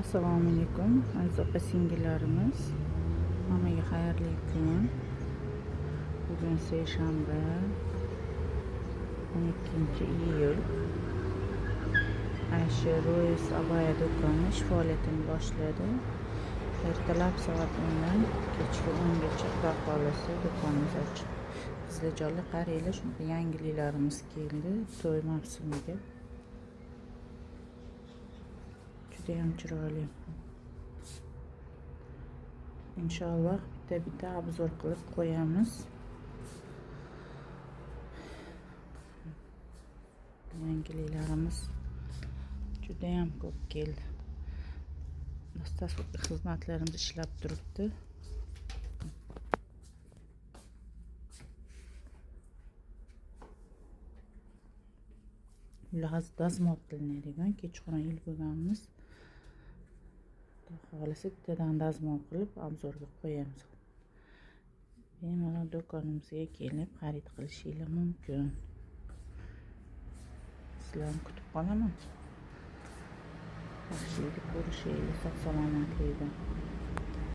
Assalomu alaykum aziz opa singillarimiz, hammaga xayrli kun. Bugun seshanba 12-iyul. Aysha Royce abaya do'koni ish faoliyatini boshladi. Ertalab soat 10 dan kechki 10 gacha xudo xohlasa do'konimiz ochiq. Qiziljo'li qaranglar, shunday yangiliklarimiz keldi to'y mavsumiga. Juda ham chiroyli. Inshaalloh bitta obzor qilib qo'yamiz. Yangiliklarimiz juda ham ko'p keldi. Dasturxon xizmatlarimiz ishlab turibdi. Ular dazmol qilinadigan kechqurun yil bo'lganmiz. Xohlasa bittadan dazmol qilib obzorga qo'yamiz. Bemalol do'konimizga kelib xarid qilishingiz mumkin. Sizlarni kutib qolaman. Yaxshilikni ko'rishingiz, sog' salomatlikda.